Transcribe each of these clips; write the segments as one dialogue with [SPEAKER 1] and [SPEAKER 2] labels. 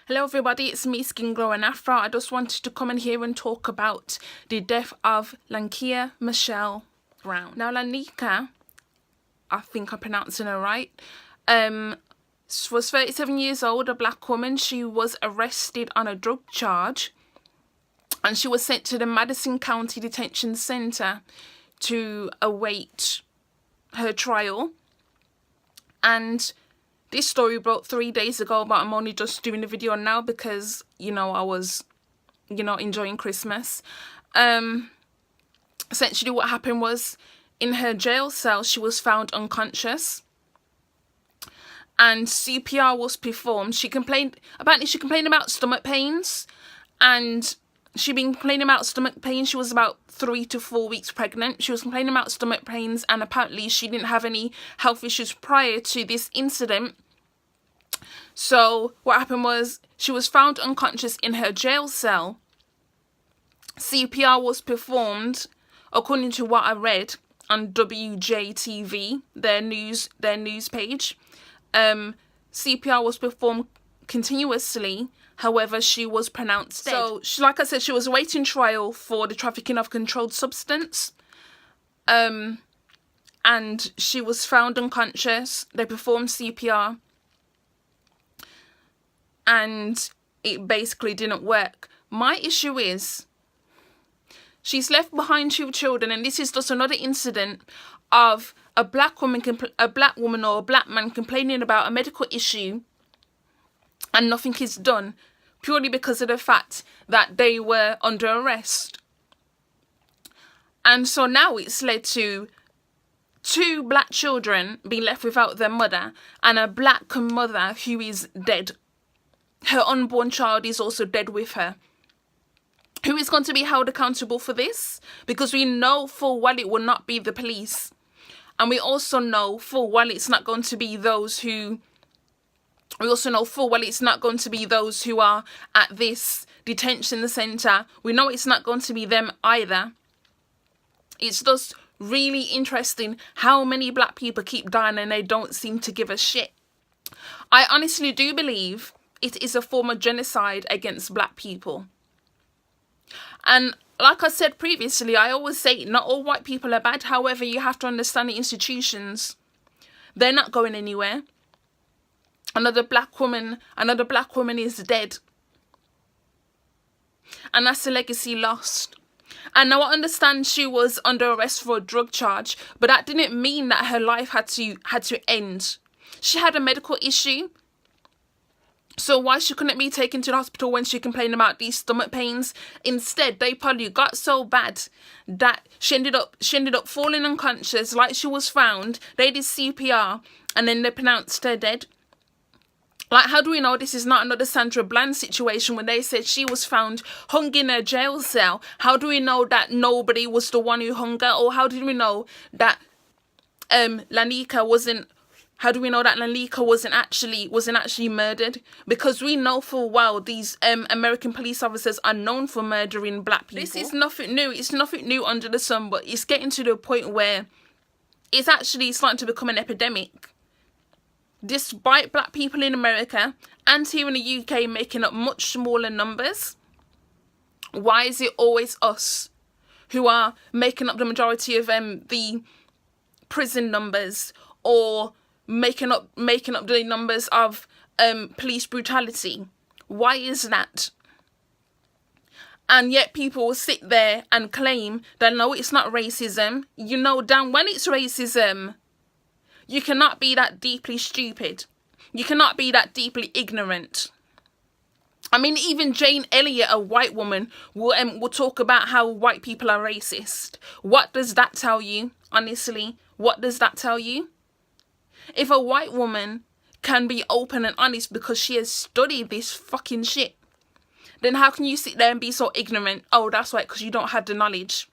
[SPEAKER 1] Hello everybody, it's me, SkingloNafro. I just wanted to come in here and talk about the death of Lanekia Michelle Brown. Now Lanekia, I think I'm pronouncing her right, was 37 years old, a black woman. She was arrested on a drug charge and she was sent to the Madison County Detention Center to await her trial. And this story broke 3 days ago, but I'm only just doing the video now because, I was, enjoying Christmas. Essentially what happened was, in her jail cell, she was found unconscious. And CPR was performed. She complained about stomach pains. And she'd been complaining about stomach pains. She was about 3 to 4 weeks pregnant. She was complaining about stomach pains, and apparently she didn't have any health issues prior to this incident. So what happened was, she was found unconscious in her jail cell. CPR was performed, according to what I read on WJTV, their news page. CPR was performed continuously. However, she was pronounced dead. So, like I said, she was awaiting trial for the trafficking of controlled substance. And she was found unconscious. They performed CPR. And it basically didn't work. My issue is, she's left behind 2 children, and this is just another incident of a black woman or a black man complaining about a medical issue, and nothing is done, purely because of the fact that they were under arrest. And so now it's led to 2 black children being left without their mother, and a black mother who is dead. Her unborn child is also dead with her. Who is going to be held accountable for this? Because we know full well it will not be the police. And we also know full well it's not going to be those who... We also know full well it's not going to be those who are at this detention centre. We know it's not going to be them either. It's just really interesting how many black people keep dying and they don't seem to give a shit. I honestly do believe it is a form of genocide against black people. And like I said previously, I always say not all white people are bad. However, you have to understand the institutions. They're not going anywhere. Another black woman is dead. And that's a legacy lost. And now I understand she was under arrest for a drug charge, but that didn't mean that her life had to end. She had a medical issue. So why she couldn't be taken to the hospital when she complained about these stomach pains? Instead, they probably got so bad that she ended up falling unconscious, like she was found. They did CPR and then they pronounced her dead. Like, how do we know this is not another Sandra Bland situation when they said she was found hung in her jail cell? How do we know that nobody was the one who hung her? Or how did we know that Lanekia wasn't? How do we know that Lanekia wasn't actually murdered? Because we know full well these American police officers are known for murdering black people. This is nothing new. It's nothing new under the sun, but it's getting to the point where it's actually starting to become an epidemic. Despite black people in America and here in the UK making up much smaller numbers, why is it always us who are making up the majority of the prison numbers, or making up the numbers of police brutality? Why is that? And yet people will sit there and claim that no, it's not racism. You know damn well it's racism. You cannot be that deeply stupid. You cannot be that deeply ignorant. I mean, even Jane Elliott, a white woman, will talk about how white people are racist. What does that tell you? Honestly, what does that tell you? If a white woman can be open and honest because she has studied this fucking shit, then how can you sit there and be so ignorant? Oh, that's right, because you don't have the knowledge.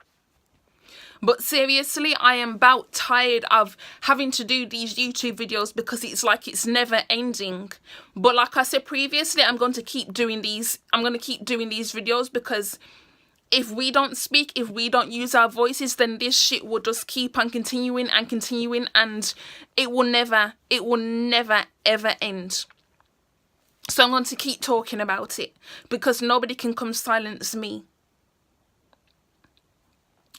[SPEAKER 1] But seriously, I am about tired of having to do these YouTube videos because it's like it's never ending. But like I said previously, I'm going to keep doing these. I'm going to keep doing these videos because if we don't speak, if we don't use our voices, then this shit will just keep on continuing and continuing, and it will never ever end. So I'm going to keep talking about it because nobody can come silence me.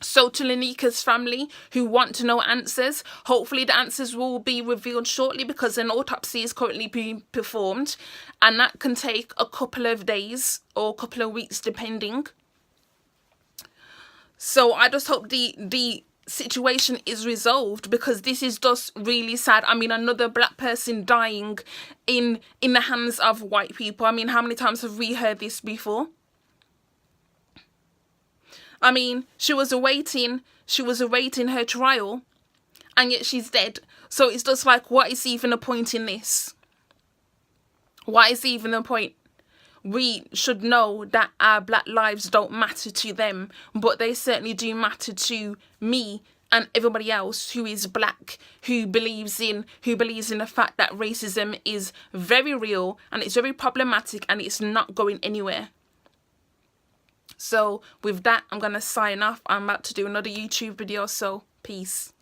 [SPEAKER 1] So to Laneka's family who want to know answers, hopefully the answers will be revealed shortly because an autopsy is currently being performed and that can take a couple of days or a couple of weeks depending. So I just hope the situation is resolved because this is just really sad. I mean, another black person dying in the hands of white people. I mean, how many times have we heard this before? I mean, she was awaiting her trial and yet she's dead. So it's just like, what is even the point in this? What is even the point? We should know that our black lives don't matter to them, but they certainly do matter to me and everybody else who is black, who believes in the fact that racism is very real and it's very problematic and it's not going anywhere. So with that, I'm going to sign off. I'm about to do another YouTube video, so peace.